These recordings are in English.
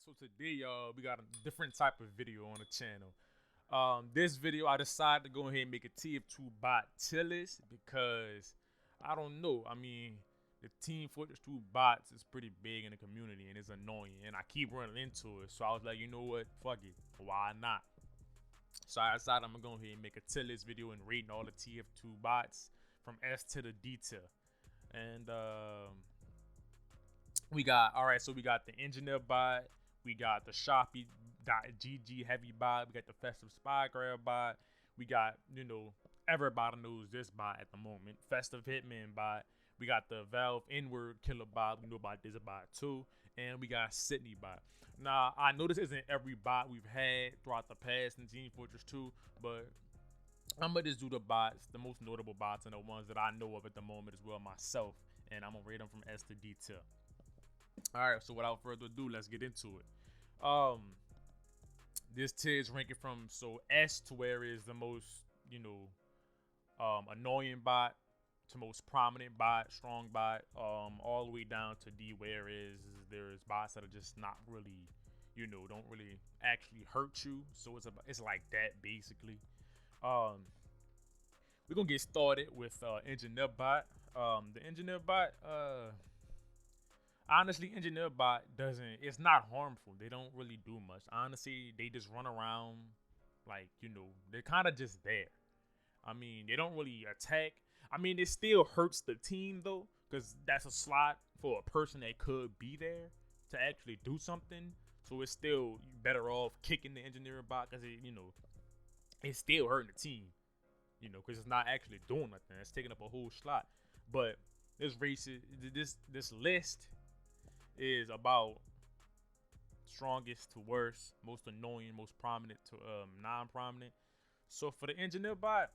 So today, y'all, we got a different type of video on the channel. This video, I decided to go ahead and make a TF2 bot tier list because I don't know. I mean, the Team Fortress 2 bots is pretty big in the community and it's annoying, and I keep running into it. So I was like, you know what? Fuck it. Why not? So I decided I'm gonna go ahead and make a tier list video and rating all the TF2 bots from S to the D tier. And we got so we got the engineer bot, we got the Shopee.gg heavy bot, we got the Festive Spy Crab bot, we got, everybody knows this bot at the moment, Festive Hitman bot, we got the Valve Inward Killer bot, we know about this bot too, and we got Sydney bot. Now I know this isn't every bot we've had throughout the past in Team Fortress 2, but I'm gonna just do the bots, the most notable bots, and the ones that I know of at the moment as well myself, and I'm gonna rate them from S to D tier. Alright, so without further ado, let's get into it. This tier is ranking from S to where is the most, annoying bot to most prominent bot, strong bot, all the way down to D where is there's bots that are just not really, don't really actually hurt you. So it's like that basically. We're gonna get started with engineer bot. The engineer bot, honestly, engineer bot it's not harmful. They don't really do much. Honestly, they just run around like, they're kind of just there. I mean, they don't really attack. I mean, it still hurts the team though, because that's a slot for a person that could be there to actually do something. So it's still better off kicking the engineer bot because it's still hurting the team. Because it's not actually doing nothing. It's taking up a whole slot. But this list is about strongest to worst, most annoying, most prominent to non-prominent. So for the engineer bot,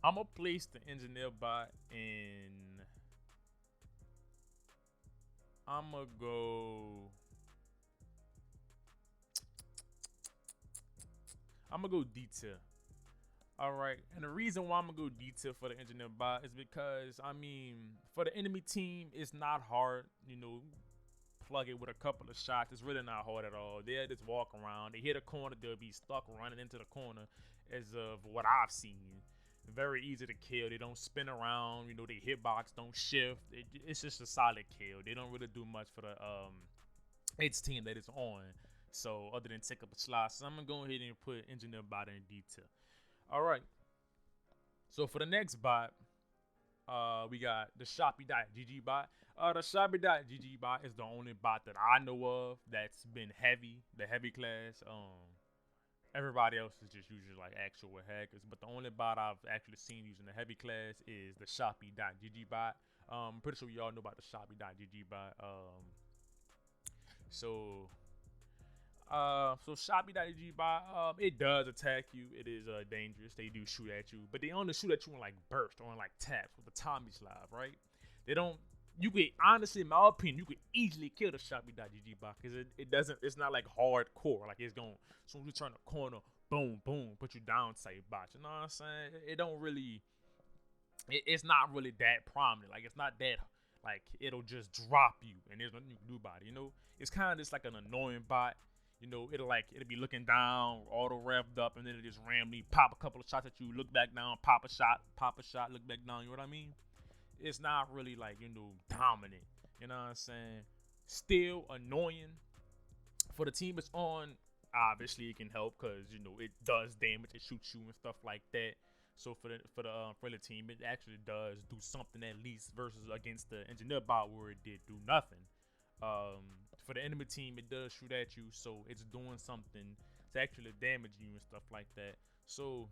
I'm gonna place the engineer bot in. I'm gonna go D tier. All right, and the reason why I'm gonna go D tier for the engineer bot is because, I mean, for the enemy team, it's not hard. Plug it with a couple of shots. It's really not hard at all. They'll just walk around. They hit a corner, they'll be stuck running into the corner. As of what I've seen, very easy to kill. They don't spin around. They hitbox don't shift. It's just a solid kill. They don't really do much for the its team that it's on. So other than take up a slot, so I'm gonna go ahead and put engineer bot in D tier. All right. So for the next bot, we got the Shopee.gg bot. The Shopee.gg bot is the only bot that I know of that's been the heavy class. Everybody else is just usually like actual hackers, but the only bot I've actually seen using the heavy class is the Shopee.gg bot. I'm pretty sure y'all know about the Shopee.gg bot. So Shopee.gg bot, it does attack you. It is dangerous. They do shoot at you, but they only shoot at you in like burst or in like taps with the Tommy slide, right? They don't. You could honestly, in my opinion, you could easily kill the Shopee.gg bot because it's not like hardcore. Like it's going, as soon as you turn the corner, boom, boom, put you down type bot. You know what I'm saying? It don't really, it's not really that prominent. Like it's not that, like it'll just drop you and there's nothing you can do about it. It's kind of just like an annoying bot. It'll be looking down, auto revved up, and then it just randomly pop a couple of shots at you, look back down, pop a shot, look back down. You know what I mean? It's not really like, dominant. You know what I'm saying? Still annoying. For the team it's on, obviously it can help because, it does damage. It shoots you and stuff like that. So for the team, it actually does do something at least versus against the engineer bot where it did do nothing. For the enemy team, it does shoot at you, so it's doing something to actually damage you and stuff like that. So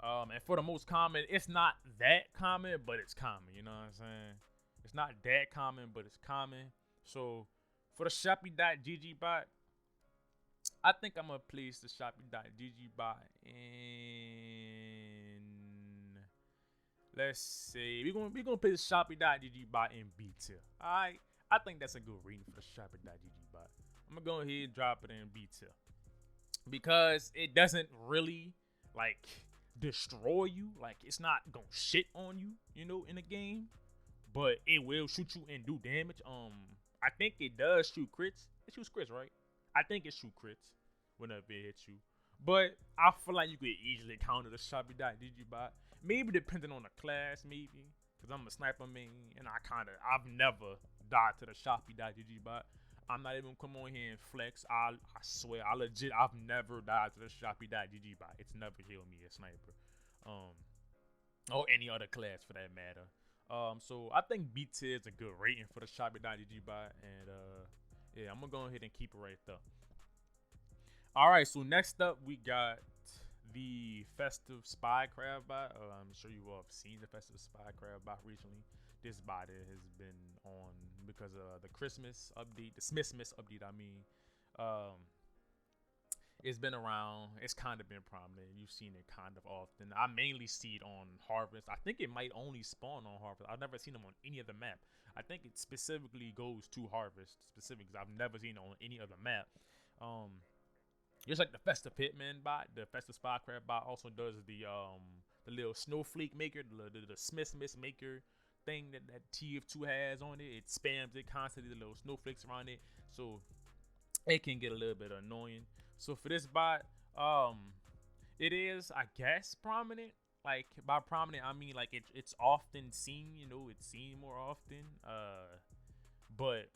and for the most common, it's not that common, but it's common. You know what I'm saying? It's not that common, but it's common. So for the Shopee.gg bot, I think I'm gonna place the Shopee.gg bot in. Let's see. We're gonna place the Shopee.gg bot in B tier. Alright. I think that's a good reading for the Shopee.gg bot. I'm gonna go ahead and drop it in B tier because it doesn't really like destroy you. Like it's not gonna shit on you, in the game, but it will shoot you and do damage. I think it does shoot crits. It shoots crits, right? I think it shoots crits whenever it hits you. But I feel like you could easily counter the Sharpie Dot Digibot. Maybe depending on the class, maybe. Because I'm a sniper main, and I've never died to the Sharpie Dot Digibot. I'm not even come on here and flex. I swear, I've never died to the Sharpie Dot Digibot. It's never killed me a sniper. Or any other class for that matter. So I think B tier is a good rating for the Sharpie Dot Digibot, and yeah, I'm gonna go ahead and keep it right there. All right, so next up we got the Festive Spy Crab bot. I'm sure you all have seen the Festive Spy Crab bot recently. This bot has been on because of the Christmas update, the Smithmas update. It's been around. It's kind of been prominent. You've seen it kind of often. I mainly see it on Harvest. I think it might only spawn on Harvest. I've never seen them on any other map. I think it specifically goes to Harvest specific because I've never seen it on any other map. Just like the Festive Hitman bot, the Festive Spy Crab bot also does the little snowflake maker, the Smithmas maker thing that TF2 has on it. It spams it constantly, the little snowflakes around it, so it can get a little bit annoying. So for this bot, it is, I guess, prominent. Like by prominent, I mean like it's often seen. You know, it's seen more often. But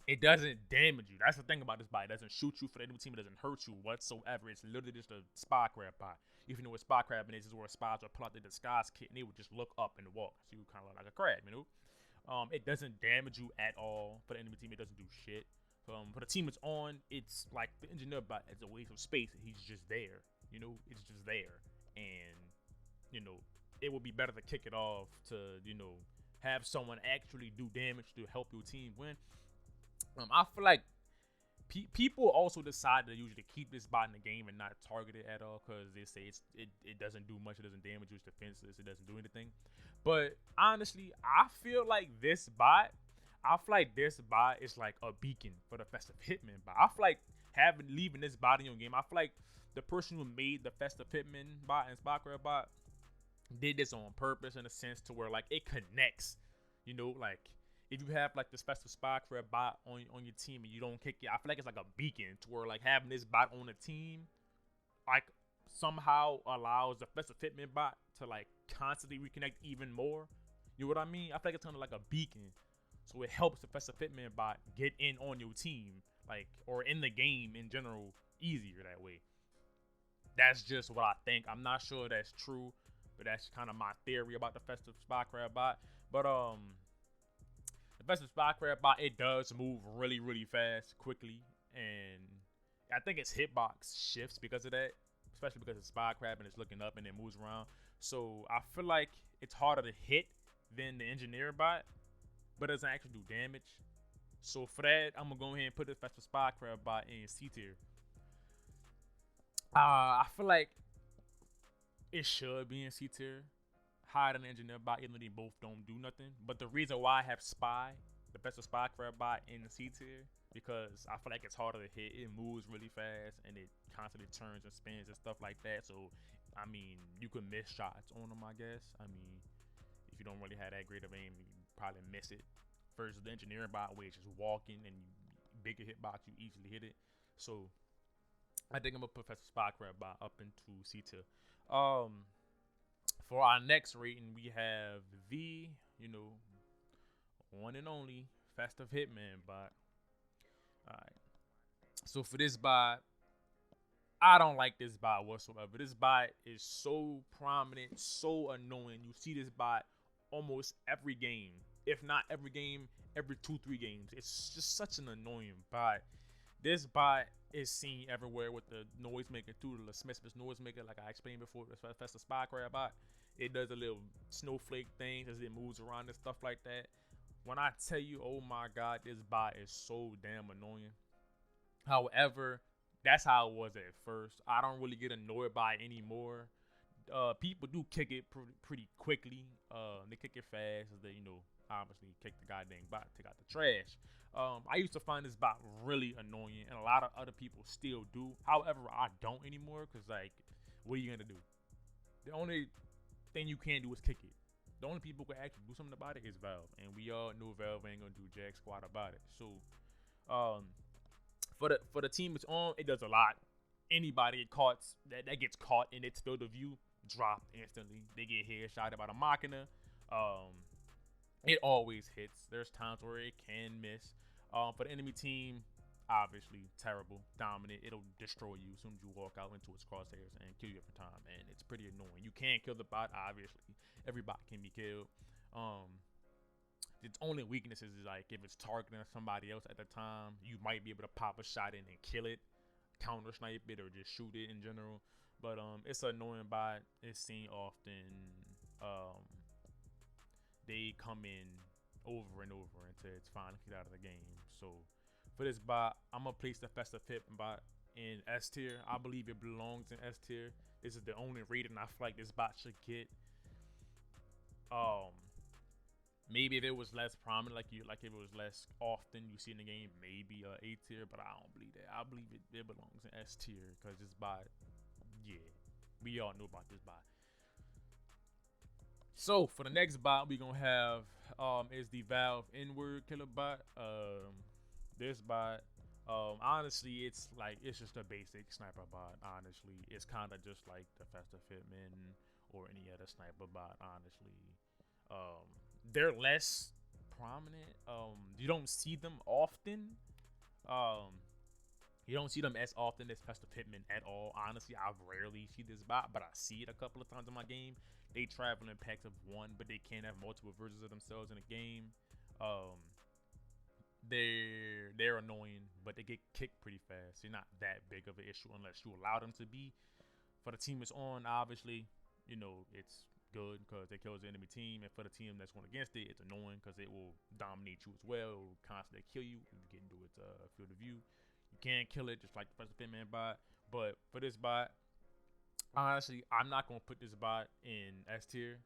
it doesn't damage you. That's the thing about this bot. It doesn't shoot you for the enemy team. It doesn't hurt you whatsoever. It's literally just a spy crab bot. If you know what spy crab is, where spies would pull out the disguise kit and they would just look up and walk. So you kind of look like a crab, you know. It doesn't damage you at all. For the enemy team, it doesn't do shit. For the team it's on, it's like the engineer bot is a waste of space. He's just there, you know. It's just there, and you know it would be better to kick it off to have someone actually do damage to help your team win. I feel like people also decide to usually keep this bot in the game and not target it at all because they say it doesn't do much. It doesn't damage you. It's defenseless. It doesn't do anything. But honestly, I feel like this bot is like a beacon for the Festive Hitman bot. I feel like leaving this bot in your game. I feel like the person who made the Festive Hitman bot and Spy Crab bot did this on purpose in a sense to where like it connects. You know, like if you have like this Festive Spy Crab bot on your team and you don't kick it, I feel like it's like a beacon to where like having this bot on the team like somehow allows the Festive Hitman bot to like constantly reconnect even more. You know what I mean? I feel like it's kind of like a beacon. So it helps the Festive Hitman bot get in on your team, like, or in the game in general, easier that way. That's just what I think. I'm not sure that's true, but that's kind of my theory about the Festive Spy Crab bot. But the Festive Spy Crab bot, it does move really, really fast, quickly, and I think its hitbox shifts because of that, especially because it's Spy Crab and it's looking up and it moves around. So I feel like it's harder to hit than the Engineer bot, but it doesn't actually do damage. So for that, I'm gonna go ahead and put the Festive Spy Crab bot in C tier. I feel like it should be in C tier, higher than the Engineer bot, even though they both don't do nothing. But the reason why I have Spy, the Festive Spy Crab bot, in the C tier, because I feel like it's harder to hit. It moves really fast and it constantly turns and spins and stuff like that. So I mean, you could miss shots on them, I guess. I mean, if you don't really have that great of aim, you probably miss it. Versus the Engineering bot, where it's just walking and bigger hitbox, you easily hit it. So I think I'm gonna put Festive Spy Crab bot up into C tier. For our next rating, we have the one and only Festive Hitman bot. All right. So for this bot, I don't like this bot whatsoever. This bot is so prominent, so annoying. You see this bot almost every game. If not every game, every 2-3 games. It's just such an annoying bot. This bot is seen everywhere with the noisemaker too, the Smithmas noisemaker, like I explained before. The Festive Spy Crab bot. It does a little snowflake thing as it moves around and stuff like that. When I tell you, oh my god, this bot is so damn annoying. However, that's how it was at first. I don't really get annoyed by it anymore. People do kick it pretty quickly. They kick it fast. They obviously kick the goddamn bot, take out the trash. I used to find this bot really annoying, and a lot of other people still do. However, I don't anymore because, like, what are you gonna do? The only thing you can do is kick it. The only people who can actually do something about it is Valve, and we all know Valve ain't gonna do jack squat about it. So, um, for the team it's on, it does a lot. Anybody that gets caught in its field of view, dropped instantly. They get headshotted by the Machina. Um, it always hits. There's times where it can miss. For the enemy team, obviously terrible, dominant. It'll destroy you as soon as you walk out into its crosshairs and kill you every time, and it's pretty annoying. You can't kill the bot, obviously. Every bot can be killed. Its only weaknesses is like if it's targeting somebody else at the time, you might be able to pop a shot in and kill it, counter snipe it, or just shoot it in general. But it's an annoying bot. It's seen often. Um, they come in over and over until it's finally kicked out of the game. So for this bot, I'm gonna place the Festive bot in S tier. I believe it belongs in S tier. This is the only rating I feel like this bot should get. Um, maybe if it was less prominent, like if it was less often you see in the game, maybe A tier. But I don't believe that. I believe it belongs in S tier because this bot, yeah, we all know about this bot. So for the next bot we gonna have is the Valve inward Killerbot. This bot, honestly, it's just a basic sniper bot. Honestly, it's kind of just like the Festive Hitman or any other sniper bot. Honestly, they're less prominent. You don't see them often. Um, you don't see them as often as Festive Hitman at all. Honestly, I rarely see this bot, but I see it a couple of times in my game. They travel in packs of one, but they can't have multiple versions of themselves in a game. Um, they're annoying, but they get kicked pretty fast. They're not that big of an issue unless you allow them to be. For the team it's on, obviously, it's good because it kills the enemy team, and for the team that's going against it, it's annoying because it will dominate you as well. It will constantly kill you if you get into its field of view. You can't kill it just like the Festive Hitman bot, but for this bot, honestly, I'm not gonna put this bot in S tier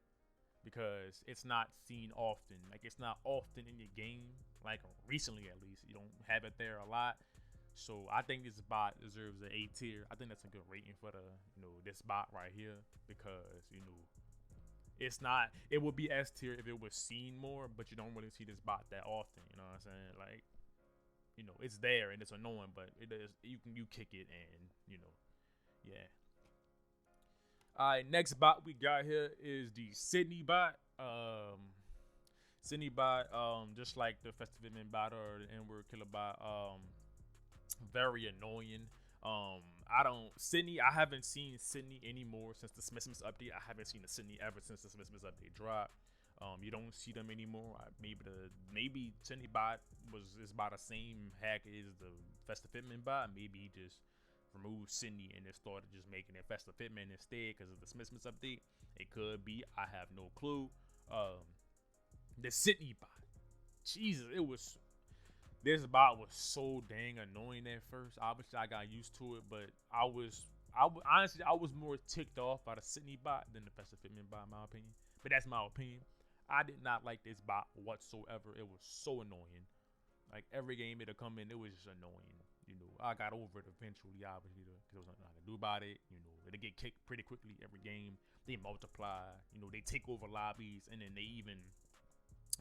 because it's not seen often. Like it's not often in your game. Like recently, at least, you don't have it there a lot. So I think this bot deserves an A tier. I think that's a good rating for the this bot right here because it's not. It would be S tier if it was seen more, but you don't really see this bot that often. You know what I'm saying? Like it's there and it's annoying, but it is you kick it and yeah. Alright, next bot we got here is the Sydney bot. Sydney bot, just like the Festive Hitman bot or the N-word killer bot, very annoying. I haven't seen Sydney anymore since the Smithsons update. I haven't seen the Sydney ever since the Smithsons update dropped. You don't see them anymore. Maybe Sydney bot is about the same hack as the Festive Hitman bot. Maybe he just removed Sydney and it started just making it Festive Hitman instead because of the Smithsons update. It could be. I have no clue. The Sydney bot. Jesus, this bot was so dang annoying at first. Obviously, I got used to it, but honestly, I was more ticked off by the Sydney bot than the Festive Hitman bot, in my opinion. But that's my opinion. I did not like this bot whatsoever. It was so annoying. Like every game it'll come in, it was just annoying. I got over it eventually, obviously, because there was nothing I could do about it. It'll get kicked pretty quickly every game. They multiply. They take over lobbies, and then they even,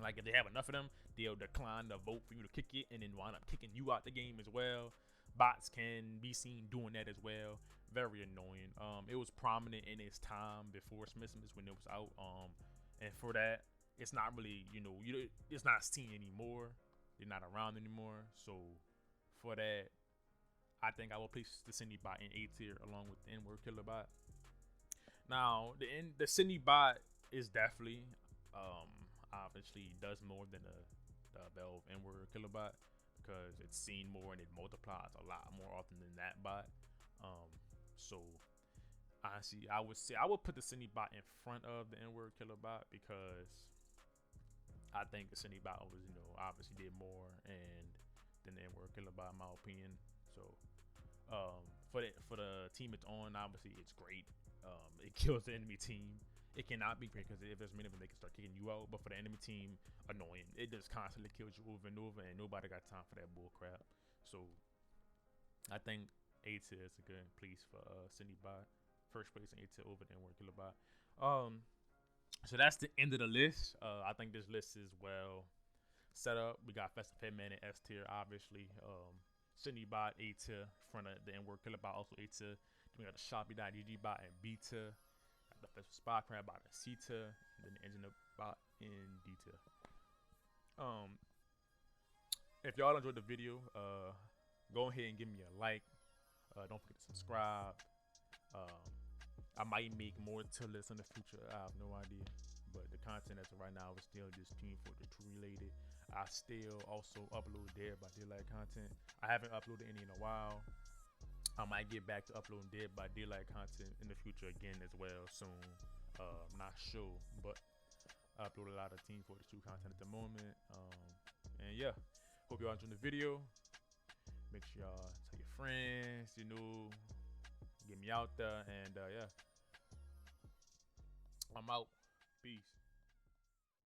like, if they have enough of them, they'll decline to vote for you to kick it, and then wind up kicking you out the game as well. Bots can be seen doing that as well. Very annoying. It was prominent in its time before Smithsons when it was out. And for that, it's not really, it's not seen anymore. They're not around anymore. So for that, I think I will place the Sydney bot in A tier along with the N-word killer bot. Now, the Sydney bot is definitely, obviously does more than the Valve N-word killer bot because it's seen more and it multiplies a lot more often than that bot. So honestly, I would put the Sydney bot in front of the N-word killer bot because I think the Sydney bot was, obviously did more and than the N-word killer bot, in my opinion. So, for the team it's on, obviously it's great. It kills the enemy team. It cannot be great because if there's many of them, they can start kicking you out. But for the enemy team, annoying. It just constantly kills you over and over, and nobody got time for that bull crap. So, I think A tier is a good place for Sydney bot. First place in A tier over the N-word killer bot. So that's the end of the list. I think this list is well set up. We got Festive Hitman in S tier, obviously. Sydney bot A tier, front of the N word Killerbot also A tier. Then we got the Shopee.gg bot in B tier. Got the Festive Spy Crab bot in C tier, and then the Engine bot in D tier. If y'all enjoyed the video, go ahead and give me a like. Don't forget to subscribe. I might make more tier lists in the future. I have no idea. But the content as of right now is still just Team Fortress 2 related. I still also upload Dead by Daylight content. I haven't uploaded any in a while. I might get back to uploading Dead by Daylight content in the future again as well soon. I'm not sure, but I upload a lot of Team Fortress 2 content at the moment. And yeah, hope y'all enjoyed the video. Make sure y'all tell your friends, you know, get me out there, and yeah, I'm out. Peace.